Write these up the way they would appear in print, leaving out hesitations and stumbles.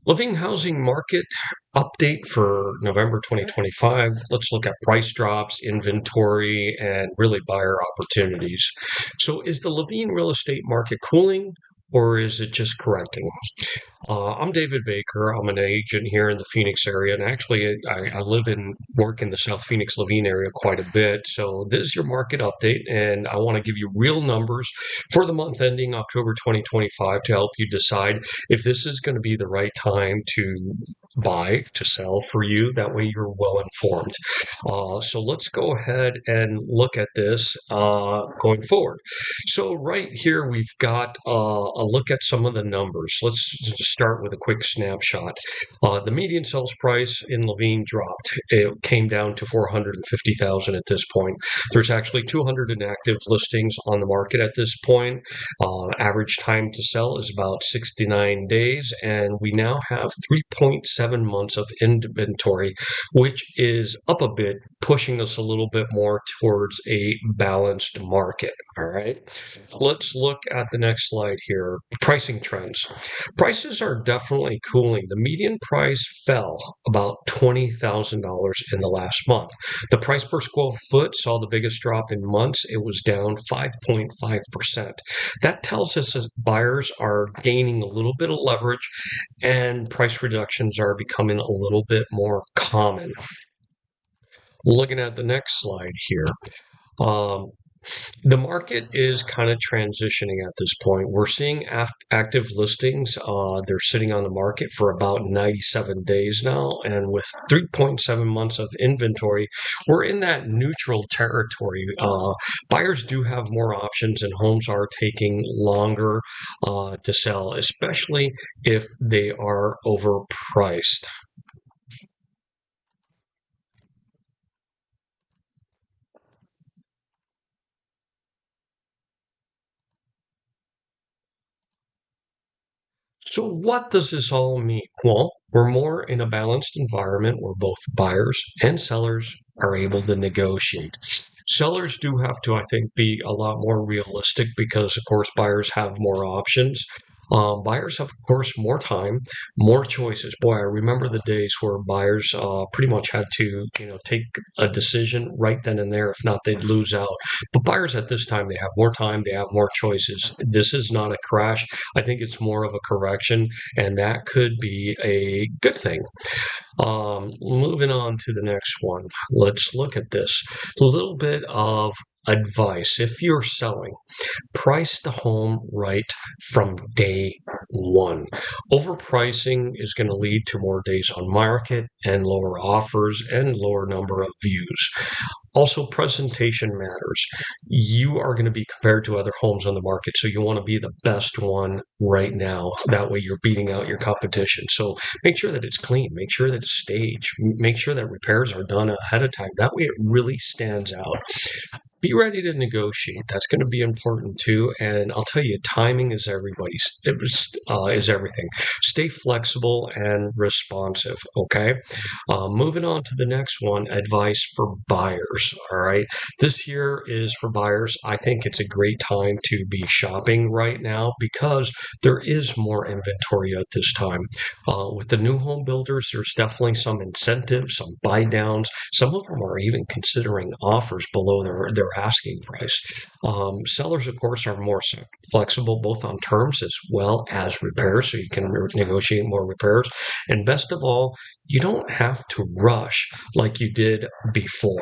Living housing market update for November 2025. Let's look at price drops, inventory, and really buyer opportunities. So, is the Laveen real estate market cooling or is it just correcting? I'm David Baker. I'm an agent here in the Phoenix area, and actually, I live and work in the South Phoenix Laveen area quite a bit. So, this is your market update, and I want to give you real numbers for the month ending October 2025 to help you decide if this is going to be the right time to buy, to sell for you. That way, you're well informed. So, let's go ahead and look at this going forward. So right here, we've got a look at some of the numbers. Let's just start with a quick snapshot. The median sales price in Laveen dropped. It came down to 450,000 at this point. There's actually 200 inactive listings on the market at this point. Average time to sell is about 69 days, and we now have 3.7 months of inventory, which is up a bit, pushing us a little bit more towards a balanced market. All right. Let's look at the next slide here. Pricing trends. Prices are definitely cooling. The median price fell about $20,000 in the last month. The price per square foot saw the biggest drop in months. It was down 5.5%. That tells us that buyers are gaining a little bit of leverage and price reductions are becoming a little bit more common. Looking at the next slide here. Um, the market is kind of transitioning at this point. We're seeing active listings. They're sitting on the market for about 97 days now. And with 3.7 months of inventory, we're in that neutral territory. Buyers do have more options and homes are taking longer to sell, especially if they are overpriced. So what does this all mean? Well, we're more in a balanced environment where both buyers and sellers are able to negotiate. Sellers do have to, I think, be a lot more realistic because, of course, buyers have more options. Buyers have, of course, more time, more choices. Boy, I remember the days where buyers pretty much had to, take a decision right then and there. If not, they'd lose out. But buyers at this time, they have more time, they have more choices. This is not a crash. I think it's more of a correction, and that could be a good thing. Moving on to the next one. Let's look at this. A little bit of advice. If you're selling, price the home right from day one. Overpricing is going to lead to more days on market and lower offers and lower number of views. Also, presentation matters. You are going to be compared to other homes on the market, so you want to be the best one right now. That way, you're beating out your competition. So make sure that it's clean, make sure that it's staged, make sure that repairs are done ahead of time. That way, it really stands out. Be ready to negotiate. That's going to be important too. And I'll tell you, timing is is everything. Stay flexible and responsive. Okay. Moving on to the next one, advice for buyers. All right. This here is for buyers. I think it's a great time to be shopping right now because there is more inventory at this time. With the new home builders, there's definitely some incentives, some buy downs. Some of them are even considering offers below their asking price. Sellers, of course, are more flexible both on terms as well as repairs, so you can negotiate more repairs. And best of all, you don't have to rush like you did before.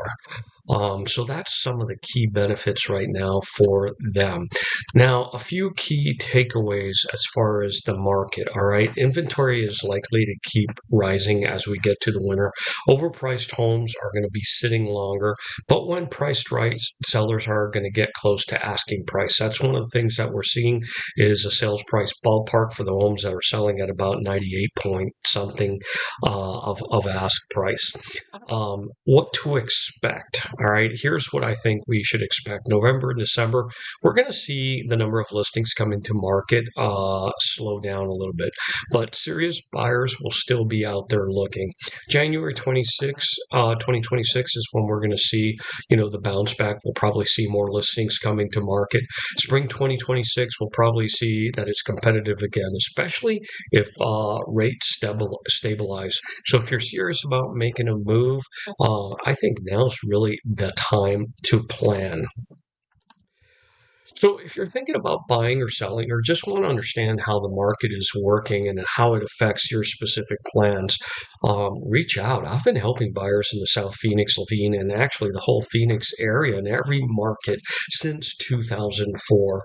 So that's some of the key benefits right now for them. Now, a few key takeaways as far as the market. All right, inventory is likely to keep rising as we get to the winter. Overpriced homes are going to be sitting longer, but when priced right, sellers are going to get close to asking price. That's one of the things that we're seeing is a sales price ballpark for the homes that are selling at about 98 point something of ask price. What to expect? All right, here's what I think we should expect. November and December, we're going to see the number of listings coming to market slow down a little bit, but serious buyers will still be out there looking. January 26, 2026 is when we're going to see, the bounce back. We'll probably see more listings coming to market. Spring 2026, we'll probably see that it's competitive again, especially if rates stabilize. So if you're serious about making a move, I think now's really the time to plan. So, if you're thinking about buying or selling, or just want to understand how the market is working and how it affects your specific plans, reach out. I've been helping buyers in the South Phoenix, Laveen, and actually the whole Phoenix area in every market since 2004.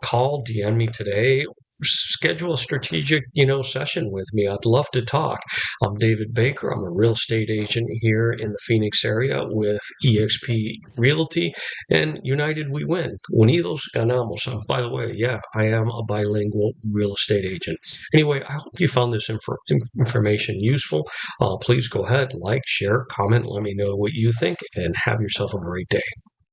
Call, DM me today. Schedule a strategic, session with me. I'd love to talk. I'm David Baker. I'm a real estate agent here in the Phoenix area with EXP Realty and United We Win. Unidos ganamos. By the way, yeah, I am a bilingual real estate agent. Anyway, I hope you found this information useful. Please go ahead, like, share, comment, let me know what you think, and have yourself a great day.